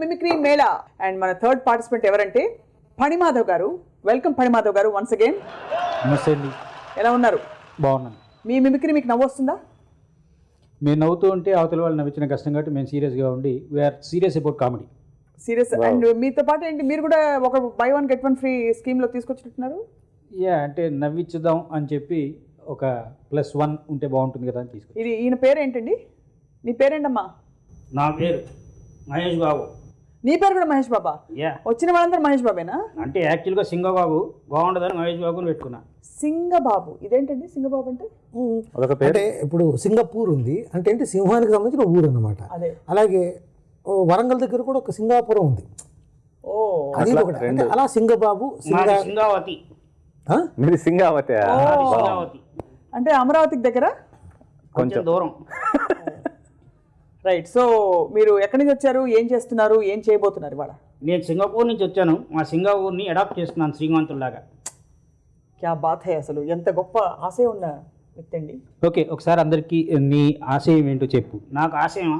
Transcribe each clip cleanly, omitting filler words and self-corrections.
Mimicry Mela. And మన third participant ఎవరంటే ఫణిమాధవ్ గారు. వెల్కమ్ ఫణిమాధవ్ గారు వన్స్ అగైన్. నమస్తే అండి. ఎలా ఉన్నారు? బాగున్నాను. మీ మిమిక్రీ మీకు నవ్వు వస్తుందా? మేము నవ్వుతూ ఉంటే అవతల వాళ్ళు నవ్వించిన కష్టం కాబట్టి మేము సీరియస్గా ఉండి we are serious about comedy. Serious. And మీతో పాటు ఏంటి, మీరు కూడా ఒక buy one get one free స్కీమ్లో తీసుకొచ్చినట్టున్నారు. అంటే నవ్వించుదాం అని చెప్పి ఒక +1 ఉంటే బాగుంటుంది కదా అని తీసుకొచ్చి. ఇది ఈయన పేరు ఏంటండి? నీ పేరేంటమ్మా? నా పేరు మహేష్ బాబు. నీ పేరు కూడా మహేష్ బాబా? యా. వచ్చిన వాళ్ళందరూ మహేష్ బాబేనా? అంటే యాక్చువల్గా సింగబాబు బాగుండదని మహేష్ బాబుని పెట్టుకున్నా. సింగబాబు. ఇదేంటండి సింగబాబు అంటే? అంటే ఇప్పుడు సింగపూర్ ఉంది అంటే ఏంటి, సింహానికి సంబంధించిన ఊరు అన్నమాట. అదే. అలాగే వరంగల్ దగ్గర కూడా ఒక సింగాపురం ఉంది. ఓ, అది ఒకటి. అంటే అలా సింగబాబు సింగావతి. మీరు సింగావతి? సింగావతి అంటే అమరావతికి దగ్గర కొంచెం దూరం. రైట్. సో మీరు ఎక్కడి నుంచి వచ్చారు, ఏం చేస్తున్నారు, ఏం చేయబోతున్నారు ఇవాళ? నేను సింగపూర్ నుంచి వచ్చాను. మా సింగపూర్ని అడాప్ట్ చేస్తున్నాను శ్రీమంతుల్లాగా. క్యా బాత్ హై, అసలు ఎంత గొప్ప ఆశయం ఉన్న వ్యక్తి అండి. ఓకే, ఒకసారి అందరికీ నీ ఆశయం ఏంటో చెప్పు. నాకు ఆశయమా?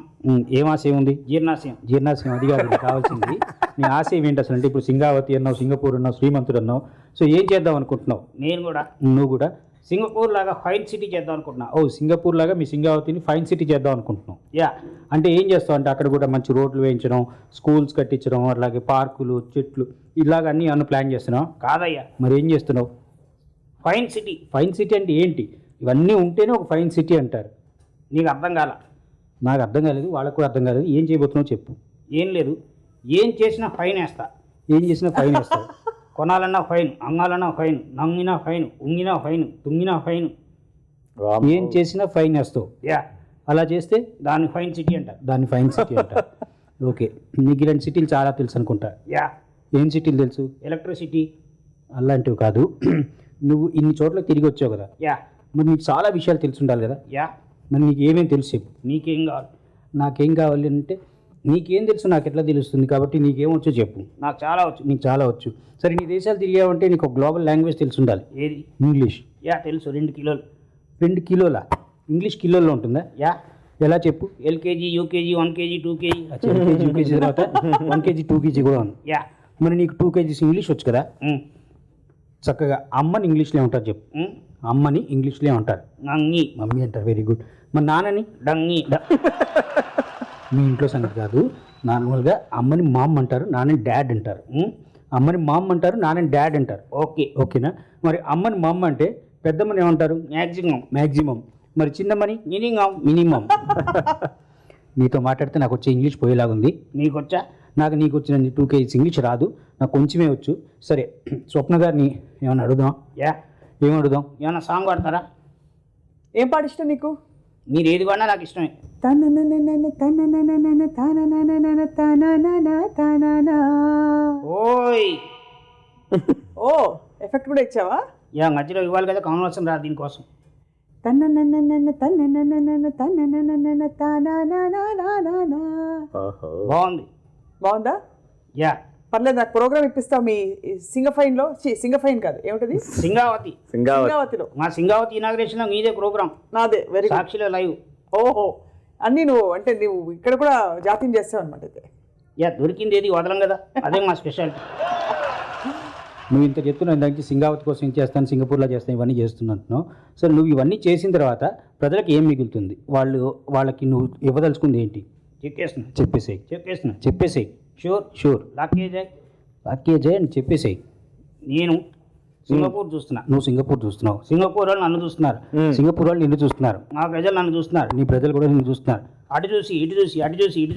ఏం ఆశయం ఉంది? జీర్ణాశయం. జీర్ణాశయం అది కాదు నీకు కావాల్సింది. నీ ఆశయం ఏంటి అసలు? అంటే ఇప్పుడు సింగావతి అన్నావు, సింగపూర్ అన్నావు, శ్రీమంతుడు అన్నావు. సో ఏం చేద్దాం అనుకుంటున్నావు? నేను కూడా నువ్వు కూడా సింగపూర్ లాగా ఫైన్ సిటీ చేద్దాం అనుకుంటున్నా. సింగపూర్ లాగా మీ సింగావతిని ఫైన్ సిటీ చేద్దాం అనుకుంటున్నావు. యా. అంటే ఏం చేస్తావు అంటే అక్కడ కూడా మంచి రోడ్లు వేయించడం, స్కూల్స్ కట్టించడం, అలాగే పార్కులు, చెట్లు, ఇలాగ అన్నీ అన్న ప్లాన్ చేస్తున్నావు? కాదయ్యా, మరి ఏం చేస్తున్నావు? Fine city. ఫైన్ సిటీ అంటే ఏంటి? ఇవన్నీ ఉంటేనే ఒక ఫైన్ సిటీ అంటారు. నీకు అర్థం కాల? నాకు అర్థం కాలేదు, వాళ్ళకు కూడా అర్థం కాలేదు. ఏం చేయబోతున్నావు చెప్పు. ఏం లేదు, ఏం చేసినా ఫైన్ వేస్తా. ఏం చేసినా ఫైన్ వేస్తావు? కొనాలన్నా ఫైన్, అంగాలన్నా ఫైన్, నంగినా ఫైన్, ఉంగినా ఫైన్, తుంగినా ఫైన్. ఏం చేసినా ఫైన్ వేస్తావు. యా. అలా చేస్తే దాన్ని ఫైన్ సిటీ అంటారు. దాన్ని ఫైన్ సిటీ అంటారు. ఓకే, నీకు ఇలాంటి సిటీలు చాలా తెలుసు అనుకుంటా. యా. ఏం సిటీలు తెలుసు? ఎలక్ట్రిసిటీ అలాంటివి కాదు. నువ్వు ఇన్ని చోట్ల తిరిగి వచ్చావు కదా, యా. మరి నీకు చాలా విషయాలు తెలిసి ఉండాలి కదా. యా. మరి నీకు ఏమేమి తెలుసు చెప్పు. నీకేం కావాలి? నాకేం కావాలి అంటే నీకేం తెలుసు నాకు ఎట్లా తెలుస్తుంది, కాబట్టి నీకేమొచ్చో చెప్పు. నాకు చాలా వచ్చు. నీకు చాలా వచ్చు. సరే, నీ దేశాలు తిరిగావంటే నీకు ఒక గ్లోబల్ లాంగ్వేజ్ తెలిసి ఉండాలి. ఏది? ఇంగ్లీష్. యా తెలుసు. 2 కిలోలు. 2 కిలోలా? ఇంగ్లీష్ కిలోల్లో ఉంటుందా? యా. ఎలా చెప్పు. LKG, UKG, 1 KG, 2 KG. LKG, UKG తర్వాత 1 kg 2 kg కూడా ఉంది. యా. మరి నీకు 2 kgs ఇంగ్లీష్ వచ్చు కదా. చక్కగా అమ్మని ఇంగ్లీష్లో ఏమంటారు చెప్పు. అమ్మని ఇంగ్లీష్లో ఏమంటారు? నంగి. మమ్మీ అంటారు. Very good. మరి నాన్నని? డంగి. మీ ఇంట్లో సంగతి కాదు. నార్మల్గా అమ్మని మామ్ అంటారు, నాన్నని డాడ్ అంటారు. అమ్మని మామ్ అంటారు, నాన్నని డాడ్ అంటారు. ఓకేనా? మరి అమ్మని మమ్మ అంటే పెద్దమ్మని ఏమంటారు? మ్యాక్సిమం. మరి చిన్నమ్మని? మినిమం. నీతో మాట్లాడితే నాకు వచ్చే ఇంగ్లీష్ పోయేలాగుంది. నీకు వచ్చా? నీకు వచ్చిన 2 kgs ఇంగ్లీష్ రాదు, నాకు కొంచెమే వచ్చు. సరే, స్వప్న గారిని ఏమన్నా అడుగుదాం. యా. ఏం అడుగుదాం? ఏమన్నా సాంగ్ పాడతారా? ఏం పాట ఇష్టం నీకు? మీరు ఏది పాడినా నాకు ఇష్టమే. ఓయ్. ఓ, ఎఫెక్ట్ కూడా ఇచ్చావా? యా, మధ్యలో ఇవ్వాలి కదా, కాంబినేషన్ రాదు దీనికోసం. బాగుంది. బాగుందా? యా. పర్లేదు, నాకు ప్రోగ్రామ్ ఇప్పిస్తావు మీ సింగఫైన్లో. సింగఫైన్ కాదు, ఏమిటది? సింగావతి. సింగావతిలో. మా సింగావతి ఇనాగ్రేషన్ లో మీదే ప్రోగ్రామ్. నాదే. Very good. సాక్షిలో లైవ్. ఓహో, అన్నీ నువ్వు అంటే నువ్వు ఇక్కడ కూడా జాతీయం చేస్తావు అనమాట అయితే. యా, దొరికింది ఏది వదలం కదా, అదే మా స్పెషాలిటీ. నువ్వు ఇంత చెప్తున్నావు, దానికి సింగావతి కోసం ఏం చేస్తాను, సింగపూర్లో చేస్తాను, ఇవన్నీ చేస్తున్నట్టున్నావు. సరే, నువ్వు ఇవన్నీ చేసిన తర్వాత ప్రజలకు ఏం మిగులుతుంది? వాళ్ళకి నువ్వు ఇవ్వదలుచుకుంది ఏంటి? చెప్పేసేయి. షూర్. లాకేజాయ్ అని చెప్పేసేయి. నేను సింగపూర్ చూస్తున్నా. నువ్వు సింగపూర్ చూస్తున్నావు. సింగపూర్ వాళ్ళు నన్ను చూస్తున్నారు. సింగపూర్ వాళ్ళు నిన్ను చూస్తున్నారు. మా ప్రజలు నన్ను చూస్తున్నారు. నీ ప్రజలు కూడా నిన్ను చూస్తున్నారు. అటు చూసి ఇటు చూసి చివరికి ఇటు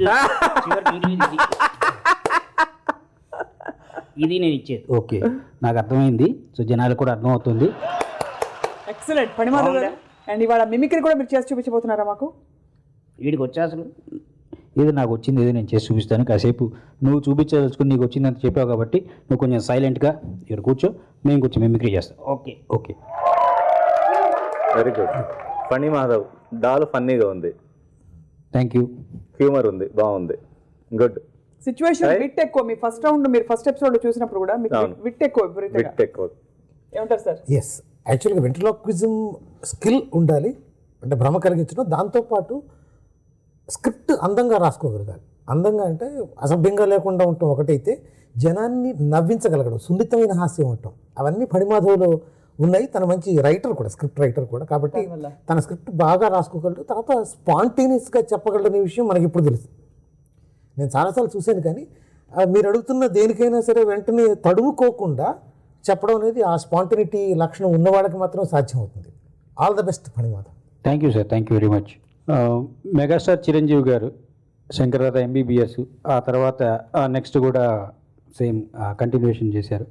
చూసి. ఇది నేను ఇచ్చేది. ఓకే, నాకు అర్థమైంది. సో జనాలకు కూడా అర్థమవుతుంది. ఎక్సలెంట్ ఫణిమాధవ్ గారు. అండ్ ఇవాళ మిమిక్రీ కూడా మీరు చేసి చూపించబోతున్నారా మాకు? వీడికి వచ్చా అసలు? ఏదో నాకు వచ్చింది, ఏదో నేను చేసి చూపిస్తాను. కాసేపు నువ్వు చూపించదలుచుకుని నీకు వచ్చిందంత చెప్పావు కాబట్టి నువ్వు కొంచెం సైలెంట్గా ఇక్కడ కూర్చో, మేము కొంచెం మిమిక్రీ చేస్తాం. Okay. Very good. Phanimadhav doll ఫన్నీగా ఉంది. Thank you. హ్యూమర్ ఉంది, బాగుంది. గుడ్. సిచ్యువేషన్ విట్ ఎక్కువ. మీ ఫస్ట్ రౌండ్, మీరు ఫస్ట్ ఎపిసోడ్ చూసినప్పుడు కూడా మీకు విట్ ఎక్కువ. ఏమంటారు సార్? ఎస్, యాక్చువల్గా వెంట్రలోక్విజం స్కిల్ ఉండాలి, అంటే భ్రమ కలిగించడం. దాంతోపాటు స్క్రిప్ట్ అందంగా రాసుకోగలగాలి. అందంగా అంటే అసభ్యంగా లేకుండా ఉండటం ఒకటైతే జనాన్ని నవ్వించగలగడం, సున్నితమైన హాస్యం ఉండటం, అవన్నీ ఫణిమాధవ్లో ఉన్నాయి. తన మంచి రైటర్ కూడా, స్క్రిప్ట్ రైటర్ కూడా, కాబట్టి తన స్క్రిప్ట్ బాగా రాసుకోగలడు. తర్వాత స్పాంటేనియస్గా చెప్పగలడనే విషయం మనకి ఇప్పుడు తెలుసు. నేను చాలాసార్లు చూశాను, కానీ మీరు అడుగుతున్న దేనికైనా సరే వెంటనే తడుముకోకుండా చెప్పడం అనేది ఆ స్పాంటనిటీ లక్షణం ఉన్నవాళ్ళకి మాత్రం సాధ్యం అవుతుంది. All the best Phanimadhav. Thank you sir, thank you very much. Megastar Chiranjeevi garu Shankar Dada MBBS, ఆ తర్వాత నెక్స్ట్ కూడా సేమ్ కంటిన్యూషన్ చేశారు.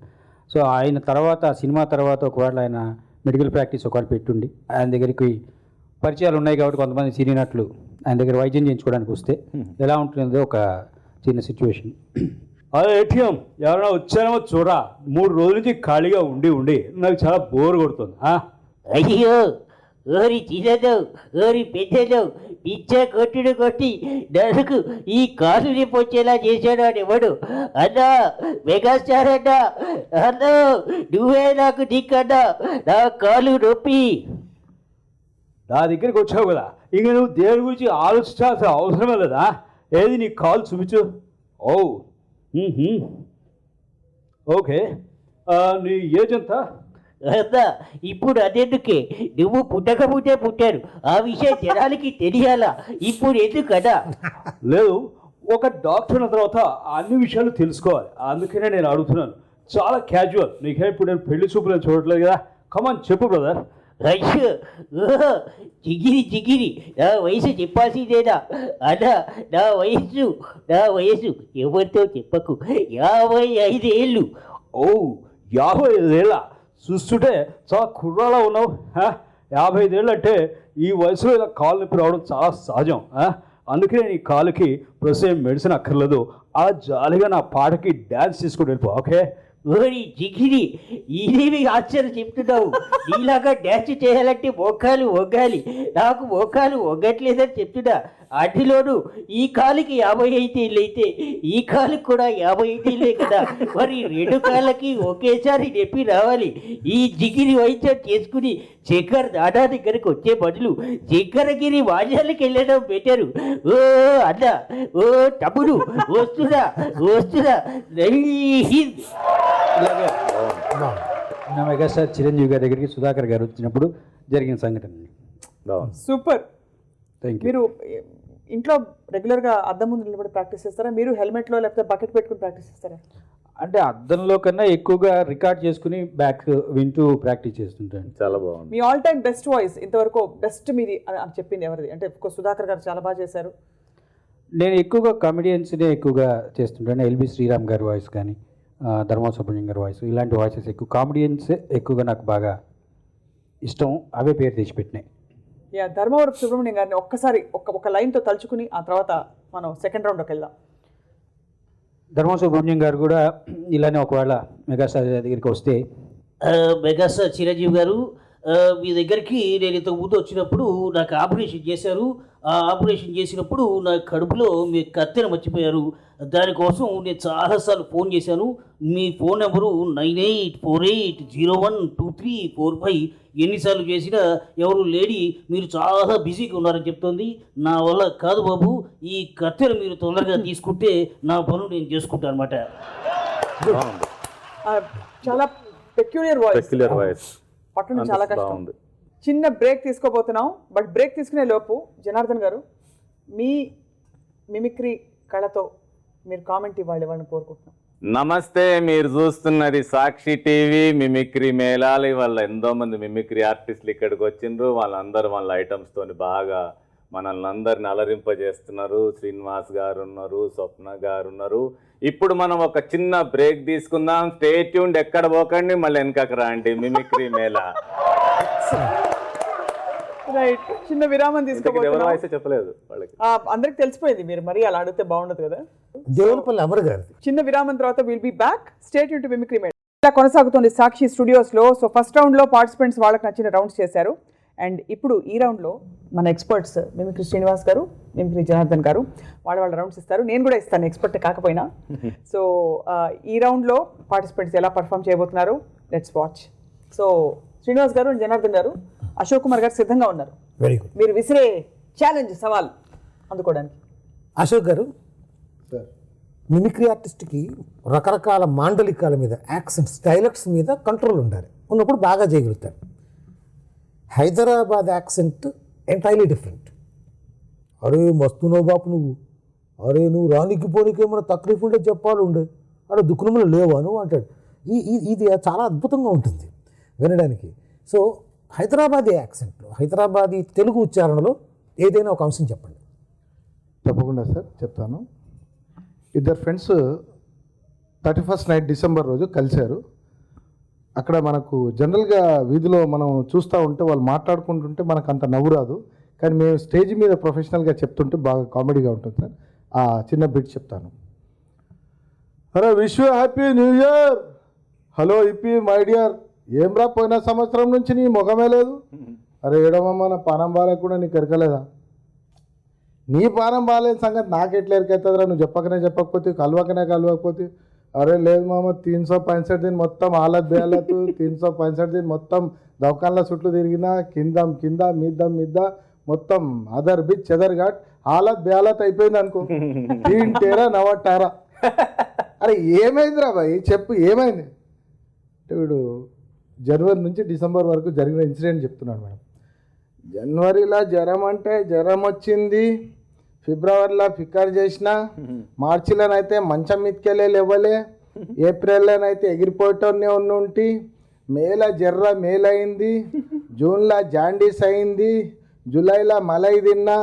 సో ఆయన తర్వాత సినిమా తర్వాత ఒకవేళ ఆయన మెడికల్ ప్రాక్టీస్ ఒకవేళ పెట్టుండి ఆయన దగ్గరికి పరిచయాలు ఉన్నాయి కాబట్టి కొంతమంది సీనియర్ నటులు ఆయన దగ్గర వైద్యం చేయించుకోవడానికి వస్తే ఎలా ఉంటుందో ఒక చిన్న సిచ్యువేషన్. అదే ఏటీఎం ఎవరైనా వచ్చారేమో చూడరా, 3 రోజుల నుంచి ఖాళీగా ఉండి నాకు చాలా బోర్ కొడుతుంది. అయ్యో ఓరి చిన్నదవు, ఓరి పెద్దదవు, పిచ్చ కొట్టి నాకు ఈ కాలు రేపు వచ్చేలా చేశాడు అని ఎవడు అన్నా? మెగాస్టార్ అన్నా, అన్నా నువ్వే నాకు దిక్కన్నా, నా కాలు నొప్పి. నా దగ్గరికి వచ్చావు కదా, ఇంక నువ్వు దేని గురించి ఆలోచించాల్సిన అవసరమే లేదా? ఏది నీ కాల్ చూపించు. ఓ ఓకే, నీ ఏజ్ ఎంత? అన్నా ఇప్పుడు అదెందుకే, నువ్వు పుట్టకపోతే పుట్టారు, ఆ విషయం జనాలకి తెలియాలా, ఇప్పుడు ఎందుకన్నా? లేదు, ఒక డాక్టర్ అయిన తర్వాత అన్ని విషయాలు తెలుసుకోవాలి, అందుకనే నేను అడుగుతున్నాను. చాలా క్యాజువల్, నీకే ఇప్పుడు నేను పెళ్లి చూపులను చూడట్లేదు కదా. కమాన్ చెప్పు బ్రదర్. అయ్యో జిగిరి నా వయసు చెప్పాల్సిందేనా అన్నా? నా వయసు ఎవరితో చెప్పకు, 55 ఏళ్ళు. ఓ 55 ఏళ్ళ? చూస్తుంటే చాలా కుర్రాలా ఉన్నావు. 55 ఏళ్ళు అంటే ఈ వయసులో ఇలా కాలు నొప్పి రావడం చాలా సహజం. అందుకనే నీ కాలుకి ప్రస్తుతం మెడిసిన్ అక్కర్లేదు, అలా జాలీగా నా పాటకి డ్యాన్స్ చేసుకుని వెళ్ళిపో. ఓకే? ఓరి జిగిరి, ఇదేమి ఆశ్చర్యం చెప్తున్నావు? నీలాగా డ్యాన్స్ చేయాలంటే మోకాలు ఒగ్గాలి, నాకు మోకాలు ఒగ్గట్లేదని చెప్తున్నా. అటులోను ఈ కాలుకి 55 ఏళ్ళు అయితే ఈ కాలుకి కూడా 55 ఏళ్ళే కదా, మరి 2 కాళ్ళకి ఒకేసారి నొప్పి రావాలి. ఈ జిగిరి వైద్యం చేసుకుని చక్కెర దాదా దగ్గరికి వచ్చే బదులు చక్కెరగిరి వాజాలకి వెళ్ళడం బెటరు. ఓ అన్న, ఓ తమ్ముడు, వస్తున్నా. నా మెగాస్టార్ చిరంజీవి గారి దగ్గరికి సుధాకర్ గారు వచ్చినప్పుడు జరిగిన సంఘటన. సూపర్. Thank you. మీరు ఇంట్లో రెగ్యులర్గా అద్దం ముందు నిలబడి ప్రాక్టీస్ చేస్తారా? మీరు హెల్మెట్లో లేకపోతే బకెట్ పెట్టుకుని ప్రాక్టీస్ చేస్తారా? అంటే అద్దంలో కన్నా ఎక్కువగా రికార్డ్ చేసుకుని బ్యాక్ వింటూ ప్రాక్టీస్ చేస్తుంటాను. చాలా బాగుంది. Me all time best voice ఇంతవరకు బెస్ట్ మీది అని చెప్పింది ఎవరిది? అంటే సుధాకర్ గారు చాలా బాగా చేశారు. నేను ఎక్కువగా కామెడియన్స్నే ఎక్కువగా చేస్తుంటాను. ఎల్బి శ్రీరామ్ గారి వాయిస్ కానీ, ధర్మా సుబ్రహ్మణ్యం గారి వాయిస్, ఇలాంటి వాయిసెస్ ఎక్కువ, కామెడియన్స్ ఎక్కువగా నాకు బాగా ఇష్టం, అవే పేరు తెచ్చిపెట్టినాయి. ధర్మవరపు సుబ్రహ్మణ్యం గారిని ఒక్కసారి ఒక లైన్తో తలుచుకుని ఆ తర్వాత మనం సెకండ్ రౌండ్లోకి వెళ్దాం. ధర్మా సుబ్రహ్మణ్యం గారు కూడా ఇలానే ఒకవేళ మెగాస్టార్ దగ్గరికి వస్తే, మెగాస్టార్ చిరంజీవి గారు, మీ దగ్గరికి నేను ఇంతకు ముందు వచ్చినప్పుడు నాకు ఆపరేషన్ చేశారు. ఆ ఆపరేషన్ చేసినప్పుడు నా కడుపులో మీ కత్తెర మర్చిపోయారు. దానికోసం నేను చాలాసార్లు ఫోన్ చేశాను. మీ ఫోన్ నెంబరు 9848012345. ఎన్నిసార్లు చేసినా ఎవరు లేడీ, మీరు చాలా బిజీగా ఉన్నారని చెప్తోంది. నా వల్ల కాదు బాబు, ఈ కత్తెర మీరు తొందరగా తీసుకుంటే నా పనులు నేను చేసుకుంటాను అనమాట. చాలా పెక్యులియర్ వాయిస్, పట్టణం చాలా కష్టం. చిన్న బ్రేక్ తీసుకోబోతున్నాం. బట్ బ్రేక్ తీసుకునే లోపు జనార్దన్ గారు మీ మిమిక్రీ కళతో మీరు కామెంట్ ఇవ్వాలి, వాళ్ళని కోరుకుంటున్నాం. నమస్తే, మీరు చూస్తున్నది సాక్షి టీవీ మిమిక్రీ మేళాలు. వాళ్ళ ఎంతో మంది మిమిక్రీ ఆర్టిస్టులు ఇక్కడికి వచ్చిండ్రు. వాళ్ళందరూ వాళ్ళ ఐటమ్స్ తోని బాగా మనల్ని అందరిని అలరింపజేస్తున్నారు. శ్రీనివాస్ గారు ఉన్నారు, స్వప్న గారు ఉన్నారు. ఇప్పుడు మనం ఒక చిన్న బ్రేక్ తీసుకుందాం. స్టే ట్యూన్డ్, ఎక్కడ పోకండి, మళ్ళీ వెనకకు రండి. మిమిక్రీ మేళా రైట్, చిన్న విరామం తీసుకోబోతున్నాం. చెప్పలేదు వాళ్ళకి, అందరికి తెలిసిపోయింది. మీరు మరి అలా అడిగితే బాగుండదు కదా. దేవులపల్లి అమర్ గారు. చిన్న విరామం తర్వాత will be back. Stay tuned to mimicry Mela. ఇలా కొనసాగుతుంది సాక్షి స్టూడియోస్లో. సో ఫస్ట్ రౌండ్లో పార్టిసిపెంట్స్ వాళ్ళకి నచ్చిన రౌండ్స్ చేశారు. అండ్ ఇప్పుడు ఈ రౌండ్లో మన ఎక్స్పర్ట్స్ మిమిక్రీ శ్రీనివాస్ గారు, మిమిక్రీ జనార్దన్ గారు వాళ్ళ రౌండ్స్ ఇస్తారు. నేను కూడా ఇస్తాను, ఎక్స్పర్ట్ కాకపోయినా. సో ఈ రౌండ్లో పార్టిసిపెంట్స్ ఎలా పర్ఫామ్ చేయబోతున్నారు, లెట్స్ వాచ్. సో శ్రీనివాస్ గారు, జనార్దన్ గారు, అశోక్ కుమార్ గారు సిద్ధంగా ఉన్నారు. Very good. మీరు విసిరే ఛాలెంజ్, సవాల్ అందుకోవడానికి. అశోక్ గారు, మిమిక్రీ ఆర్టిస్ట్కి రకరకాల మాండలికాల మీద యాక్సెంట్స్ డైలెక్ట్స్ మీద కంట్రోల్ ఉండాలి, ఉన్నప్పుడు బాగా చేయగలుగుతారు. Hyderabad accent entirely different. అరే మస్తున్నావు బాపు నువ్వు, అరే నువ్వు రానికి పోనీకి ఏమైనా తక్లీఫ్ ఉంటే చెప్పాలి ఉండే, అరే దుఃఖంలో లేవా నువ్వు అంటాడు. ఇది చాలా అద్భుతంగా ఉంటుంది వినడానికి. సో హైదరాబాదీ యాక్సెంట్లో, హైదరాబాదీ తెలుగు ఉచ్చారణలో ఏదైనా ఒక అంశం చెప్పండి. తప్పకుండా సార్ చెప్తాను. ఇద్దరు ఫ్రెండ్స్ 31st నైట్ డిసెంబర్ రోజు కలిశారు. అక్కడ మనకు జనరల్గా వీధిలో మనం చూస్తూ ఉంటే వాళ్ళు మాట్లాడుకుంటుంటే మనకు అంత నవ్వు రాదు, కానీ మేము స్టేజ్ మీద ప్రొఫెషనల్గా చెప్తుంటే బాగా కామెడీగా ఉంటుంది సార్. ఆ చిన్న బిట్ చెప్తాను. అరే wish you happy new year. Hello yippee my dear. ఏం రా పోయిన సంవత్సరం నుంచి నీ ముఖమే లేదు. అరే ఏడమమ్మ నా పానం బాగాలేకుండా నీకు ఎరకలేదా? నీ పానం బాగాలేని సంగతి నాకెట్లా ఎరికవుతుందిరా, నువ్వు చెప్పకపోతే కలవకపోతే. అరే లేదు మామ 365 दिन మొత్తం హాలత్ బేహాలత్ 365 दिन మొత్తం దవకాన్ల చుట్టూ తిరిగినా కింద మీద మొత్తం అదర్ బిచ్ చెదర్ ఘాట్ హాలత్ బేహాలత్ అయిపోయింది అనుకో. తింటేరా నవ్వటారా. అరే ఏమైందిరా బాయ్ చెప్పు ఏమైంది అంటే వీడు జనవరి నుంచి డిసెంబర్ వరకు జరిగిన ఇన్సిడెంట్ చెప్తున్నాడు మేడం. జనవరిలో జ్వరం అంటే జ్వరం వచ్చింది, ఫిబ్రవరిలో ఫిక్కర్ చేసిన, మార్చిలోనైతే మంచం మీదకెళ్ళే లేవలే, ఏప్రిల్లోనైతే ఎగిరిపోయేటోనే ఉండి, మేలో జర్ర మేలైంది, జూన్లో జాండీస్ అయింది, జూలైలో మలై తిన్నా,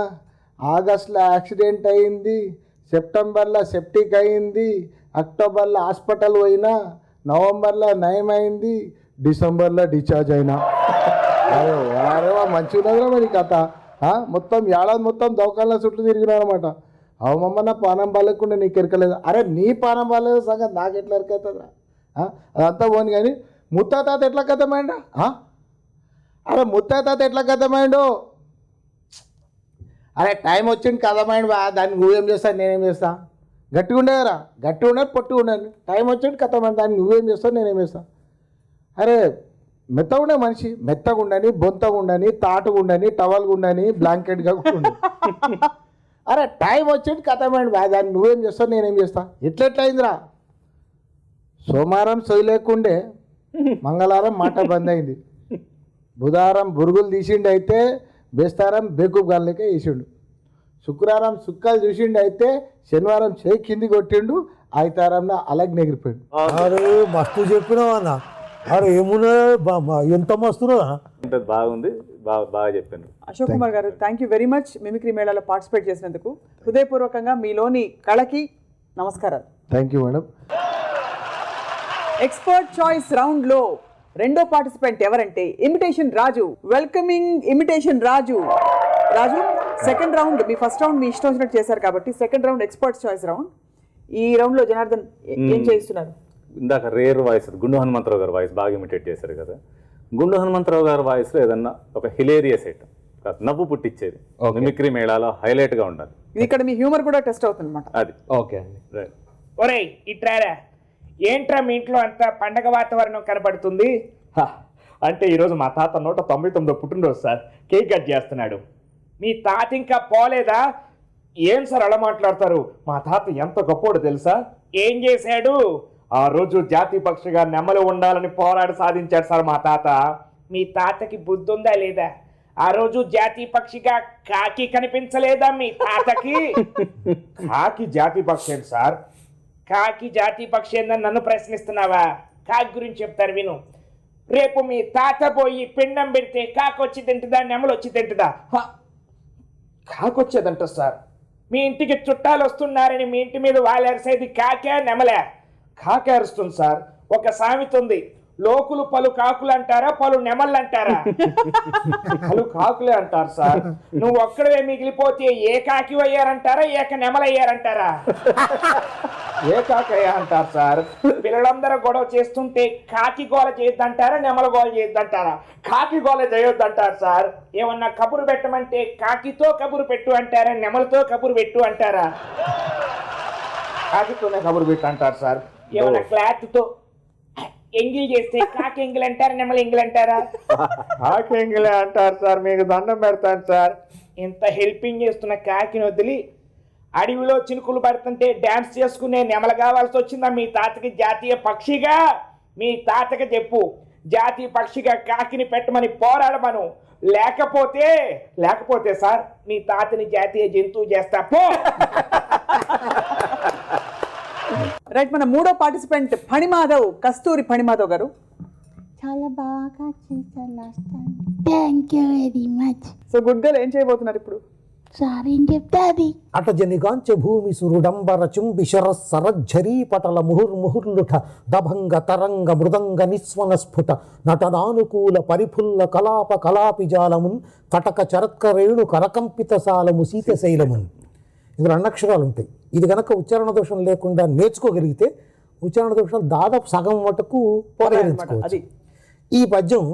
ఆగస్టులో యాక్సిడెంట్ అయింది, సెప్టెంబర్లో సెప్టిక్ అయింది, అక్టోబర్లో హాస్పిటల్ పోయినా, నవంబర్లో నయమైంది, డిసెంబర్లో డిశ్చార్జ్ అయినా. అరే వారేవా మంచిగా ఉన్నదిరా మరి కథ. మొత్తం ఏడాది మొత్తం దవకాల చుట్టూ తిరిగినావు అనమాట. అవమమ్మ నా పానం బాగాలేకుండా నీకు ఎరకలేదు. అరే నీ పానం బాగాలేదు సంగతి నాకు ఎట్లా ఎరకవుతుందా? అదంతా పోను కానీ ముత్తాత ఎట్లా కథమైండా? అరే ముత్తాత ఎట్లా కథమైండు? అరే టైం వచ్చింది కథమైండు బా, దాన్ని నువ్వేం చేస్తావు నేనేం చేస్తా? గట్టిగా ఉండేవరా, గట్టిగా ఉండదు పొట్టిగా ఉండను. టైం వచ్చింది కథమైంది, దాన్ని నువ్వేం చేస్తావు నేనేం చేస్తా? అరే మెత్తగా ఉండే మనిషి, మెత్తగా ఉండని, బొంతగా ఉండని, తాటుగా ఉండని, టవల్గా ఉండని, బ్లాంకెట్గా ఉండి. అరే టైం వచ్చింది కథమైంది బా, దాన్ని నువ్వేం చేస్తావు నేనేం చేస్తా? ఎట్లెట్లయిందిరా? సోమవారం సొయ్యి లేకుండే, మంగళవారం మాట బంద్ అయింది, బుధవారం బురుగులు తీసిండు అయితే బేస్తారం బేకూప్ గాలికే వేసిండు, శుక్రవారం సుక్కలు చూసిండు అయితే శనివారం చేయి కింది కొట్టిండు, ఆదివారంలో అలాగే నెగిరిపోయిండు. అరే మస్తు చెప్పినావు అన్న. అరే ఏమున్నా ఎంత మస్తున్నా. బాగుంది, బాగా చెప్పాను. Ashok Kumar garu, thank you very much mimicry మేళాలో పార్టిసిపేట్ చేసినందుకు. హృదయపూర్వకంగా మీలోని కళకి నమస్కారాలు. Thank you madam. Expert choice రౌండ్లో రెండో పార్టిసిపెంట్ ఎవరంటే imitation Raju. Welcoming imitation Raju. Raju, second round మీ ఫస్ట్ రౌండ్ మీ ఇష్టం వచ్చినట్టు చేశారు కాబట్టి second round expert choice round. ఈ రౌండ్లో జనార్దన్ ఏం చేస్తున్నారు? ఇందాక రేర్ వాయిస్ గుండు హనుమంతరావు గారు వాయిస్ బాగా ఇమిటేట్ చేశారు కదా. గుండు హనుమంతరావు గారి వాయిస్లో ఏదన్నా ఒక హిలేరియస్ ఐటమ్, నవ్వు పుట్టించేది మిమిక్రీ మేళాలో హైలైట్గా ఉండాలి. ఇక్కడ మీ హ్యూమర్ కూడా టెస్ట్ అవుతుంది అనమాట. అది ఓకే అండి. రైట్. ఒరేయ్ ఇట్రారా, ఏంట్రా మీ ఇంట్లో అంతా పండగ వాతావరణం కనబడుతుంది? అంటే ఈరోజు మా తాత 199వ పుట్టినరోజు సార్, కేక్ కట్ చేస్తున్నాడు. మీ తాత ఇంకా పోలేదా? ఏం సార్ అలా మాట్లాడతారు? మా తాత ఎంత గొప్పోడు తెలుసా? ఏం చేశాడు? ఆ రోజు జాతి పక్షిగా నెమలి ఉండాలని పోరాడి సాధించాడు సార్ మా తాత. మీ తాతకి బుద్ధి ఉందా లేదా? ఆ రోజు జాతి పక్షిగా కాకి కనిపించలేదా మీ తాతకి? కాకి జాతి పక్షి ఏంటి సార్? కాకి జాతి పక్షి ఏందని నన్ను ప్రశ్నిస్తున్నావా? కాకి గురించి చెప్తారు విను. రేపు మీ తాత పోయి పిండం పెడితే కాకి వచ్చి తింటుందా, నెమలు వచ్చి తింటుందా? కాకొచ్చేదంట సార్. మీ ఇంటికి చుట్టాలు వస్తున్నారని మీ ఇంటి మీద వాళ్ళు అరిసేది కాకే నెమలే? కాకి అరుస్తుంది సార్. ఒక సామెత ఉంది, లోకులు పలు కాకులు అంటారా పలు నెమళ్ళు అంటారా? పలు కాకులే అంటారు సార్. నువ్వు ఒక్కడే మిగిలిపోతే ఏ కాకి అయ్యారంటారా ఏక నెమలయ్యారంటారా? ఏ కాకయ్య అంటారు సార్. పిల్లలందరూ గొడవ చేస్తుంటే కాకి గోల చేయొద్దంటారా నెమల గోల చేయొద్దంటారా? కాకి గోల చేయొద్దంటారు సార్. ఏమన్నా కబురు పెట్టమంటే కాకితో కబురు పెట్టు అంటారా నెమలతో కబురు పెట్టు అంటారా? కాకితోనే కబురు పెట్టి అంటారు సార్. ఏమన్నా క్లాత్ తో ఎంగిల్ చేస్తే కాకి ఎంగిల్ అంటారా నెమల ఎంగిల్ అంటారా? కాకి ఎంగిలే అంటారు సార్. మీకు దండం పెడతాను సార్. ఇంత హెల్పింగ్ చేస్తున్న కాకిని వదిలి అడవిలో చినుకులు పడుతుంటే డ్యాన్స్ చేసుకునే నెమల కావాల్సి వచ్చిందా మీ తాతకి జాతీయ పక్షిగా? మీ తాతకి చెప్పు, జాతీయ పక్షిగా కాకిని పెట్టమని పోరాడమను. లేకపోతే సార్ మీ తాతని జాతీయ జంతువు చేస్తా పో. రైట్, మన మూడో పార్టిసిపెంట్ ఫణిమాధవ్, కస్తూరి ఫణిమాధవ్ గారు. చాలా బాగా చేశారు last time. Thank you very much. So good girl ఏం చేయబోతున్నారు ఇప్పుడు? సార్ ఏం చెప్తే అది. అటజనిగాంచ భూమి సురుడంబర చుంబి శరస్సరఝరీ పటల ముహుర్ముహుర్లుఠ దభంగ తరంగ మృదంగ నిస్వన స్ఫుట నటనానుకూల పరిఫుల్ల కలాప కలాపి జాలమున్ కటక చరత్కరేణు కరకంపిత సాలము శీతశైలమున్. ఇందులో అన్నక్షరాలు ఉంటాయి. ఇది కనుక ఉచ్చారణ దోషం లేకుండా నేర్చుకోగలిగితే ఉచ్చారణ దోషాలు దాదాపు సగం మటుకు పరిహరించుకోవచ్చు. ఈ పద్యం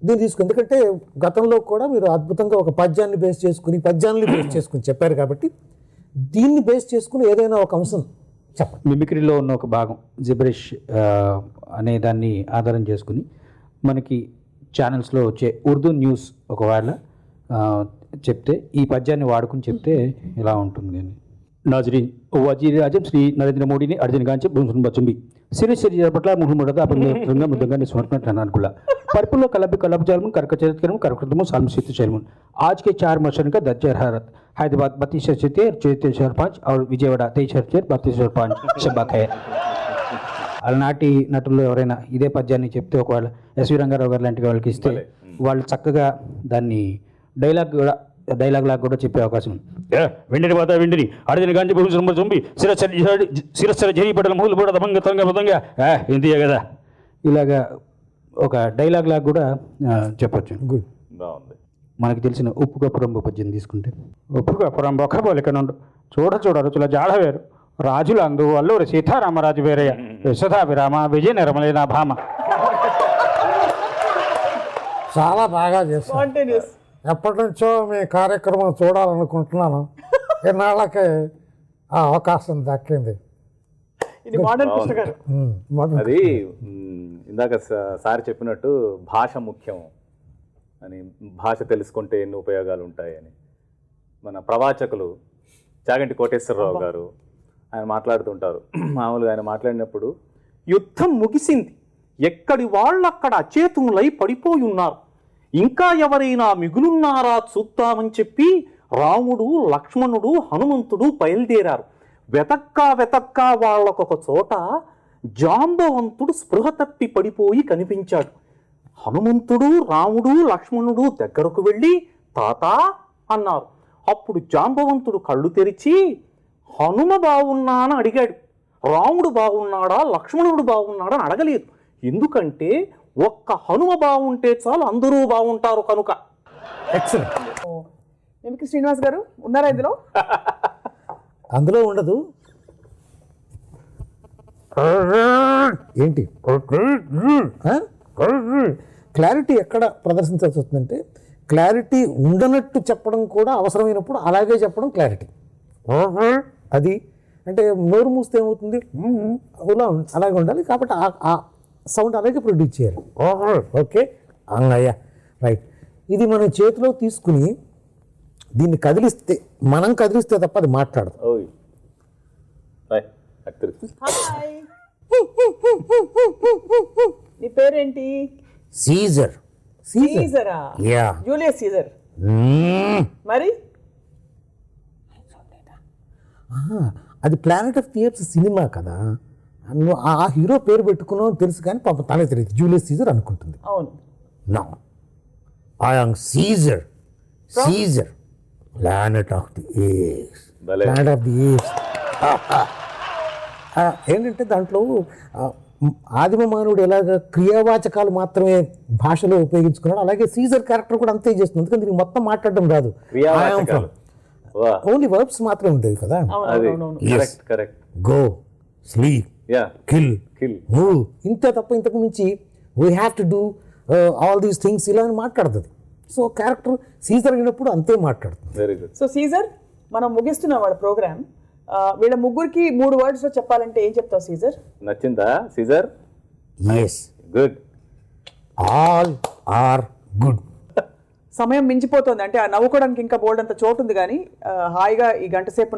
దీన్ని తీసుకుని, ఎందుకంటే గతంలో కూడా మీరు అద్భుతంగా ఒక పద్యాన్ని బేస్ చేసుకుని చెప్పారు కాబట్టి దీన్ని బేస్ చేసుకుని ఏదైనా ఒక అంశం చెప్పండి. మిమిక్రీలో ఉన్న ఒక భాగం జిబ్రిష్ అనే దాన్ని ఆధారం చేసుకుని మనకి ఛానల్స్లో వచ్చే ఉర్దూ న్యూస్ ఒకవేళ చెప్తే ఈ పద్యాన్ని వాడుకుని చెప్తే ఎలా ఉంటుంది అని. नाजरीन वजीर आजम श्री नरेंद्र मोदी ने अर्जनगांचे बचुंबी सिर शरीर पट्ల ముహమ్మద్ అబంగా ముద్దంగా నిస్వర్ణ అనుకులా పరిపుల్లో కలబి కలబ్ జాలమున్ కర్కచరిత్రము కర్కృతము సాల్మసిత్ చైర్మన్ आज के 4 मौसम का दर्जा हरारत हैदराबाद 32.5 और విజయవాడ 23.32 शब्बा खैर. అలనాటి నటుల్లో ఎవరైనా ఇదే పద్యాన్ని చెప్తే ఒకవేళ ఎస్వి రంగారావు గారు లాంటి వాళ్ళకి ఇస్తే వాళ్ళు చక్కగా దాన్ని డైలాగ్ లాగా కూడా చెప్పే అవకాశం ఉంది. వెండిని పోతా వెండిని అడిగిన గాంచి పురుషులు చంపి శిరస్సర జరి పడల మూలు కూడా దబంగ తంగ బుతంగా ఇంతే కదా, ఇలాగా ఒక డైలాగ్ లాగా కూడా చెప్పచ్చు. గుడ్, బాగుంది. మనకి తెలిసిన ఉప్పు కప్పురంబు పద్యం తీసుకుంటే, ఉప్పు కప్పురంబు ఒక పోలికనుండు చూడ రుచుల జాడ వేరు రాజులు అందు అల్లూరి సీతారామరాజు వేరయ్య యశోధాభిరామ విజయ నిర్మలేనా భామ. చాలా బాగా చేస్తాను. ఎప్పటి నుంచో మీ కార్యక్రమం చూడాలనుకుంటున్నాను. ఎన్నాళ్ళకి ఆ అవకాశం దక్కింది. అది ఇందాక సార్ చెప్పినట్టు భాష ముఖ్యం అని, భాష తెలుసుకుంటే ఎన్ని ఉపయోగాలు ఉంటాయని మన ప్రవాచకులు చాగంటి కోటేశ్వరరావు గారు ఆయన మాట్లాడుతుంటారు. మామూలుగా ఆయన మాట్లాడినప్పుడు యుద్ధం ముగిసింది, ఎక్కడి వాళ్ళక్కడ అచేతుములై పడిపోయి ఉన్నారు, ఇంకా ఎవరైనా మిగులున్నారా చూద్దామని చెప్పి రాముడు లక్ష్మణుడు హనుమంతుడు బయలుదేరారు. వెతక్కా వాళ్ళకొక చోట జాంబవంతుడు స్పృహ తప్పి పడిపోయి కనిపించాడు. హనుమంతుడు రాముడు లక్ష్మణుడు దగ్గరకు వెళ్ళి తాతా అన్నారు. అప్పుడు జాంబవంతుడు కళ్ళు తెరిచి హనుమ బాగున్నా అని అడిగాడు. రాముడు బాగున్నాడా లక్ష్మణుడు బాగున్నాడా అని అడగలేదు. ఎందుకంటే ఒక్క హనుమ బాగుంటే చాలు అందరూ బాగుంటారు కనుక. మిమిక్రీ శ్రీనివాస్ గారు ఉన్నారా ఇందులో? అందులో ఉండదు. ఏంటి క్లారిటీ ఎక్కడ ప్రదర్శించాల్సి వస్తుందంటే, క్లారిటీ ఉండనట్టు చెప్పడం కూడా అవసరమైనప్పుడు అలాగే చెప్పడం క్లారిటీ. అది అంటే నోరు మూస్తే ఏమవుతుంది, అలాగే ఉండాలి. కాబట్టి ఆ సౌండ్ అలాగే ప్రొడ్యూస్ చేయాలి. ఓకే అన్నయ్య, రైట్. ఇది మనం చేతిలో తీసుకుని దీన్ని కదిలిస్తే, మనం కదిలిస్తే తప్ప అది మాట్లాడదు. నీ పేరేంటి? సీజర్. సీజరా? Yeah, Julius Caesar. మరి అది Planet of the Apes cinema కదా, ఆ హీరో పేరు పెట్టుకున్నావు తెలుసు, కానీ పాప తనే తెలియదు, జూలియస్ సీజర్ అనుకుంటుంది. అవును. No, I am Caesar. Caesar, planet of the apes. Planet of the apes ఏంటంటే దాంట్లో ఆదిమ మానవుడు ఎలాగ క్రియావాచకాలు మాత్రమే భాషలో ఉపయోగించుకున్నాడు, అలాగే సీజర్ క్యారెక్టర్ కూడా అంతే చేస్తుంది. ఎందుకంటే దీనికి మొత్తం మాట్లాడడం రాదు, ఓన్లీ వర్బ్స్ మాత్రమే ఉండేవి కదా. గో, స్లీప్, కిల్, మూవ్, ఇంతే తప్ప ఇంతకు మించి we have to do all these things ఇలా అని మాట్లాడుతుంది. సో క్యారెక్టర్ సీజర్ అయినప్పుడు అంతే మాట్లాడుతుంది. Very good. సో సీజర్, మనం ముగిస్తున్నాం వాళ్ళ ప్రోగ్రామ్. వీళ్ళ ముగ్గురికి 3 words లో చెప్పాలంటే ఏం చెప్తావు సీజర్? నచ్చిందా Caesar? yes, good. all are good. సమయం మించిపోతుంది. అంటే ఆ నవ్వుకోవడానికి ఇంకా బోల్డ్ అంత చోటు ఉంది, కానీ హాయిగా ఈ గంట సేపు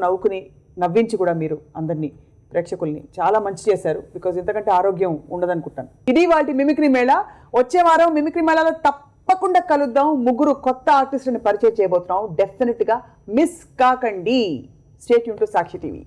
నవ్వించి కూడా మీరు అందరినీ ప్రేక్షకుల్ని చాలా మంచి చేశారు. బికాజ్ ఇంతకంటే ఆరోగ్యం ఉండదనుకుంటాను. ఇది వాటి మిమిక్రీ మేళా. వచ్చే వారం మిమిక్రీ మేళాలో తప్పకుండా కలుద్దాం. 3 కొత్త ఆర్టిస్టుని పరిచయం చేయబోతున్నాం. డెఫినెట్గా మిస్ కాకండి. Stay tune to Sakshi TV.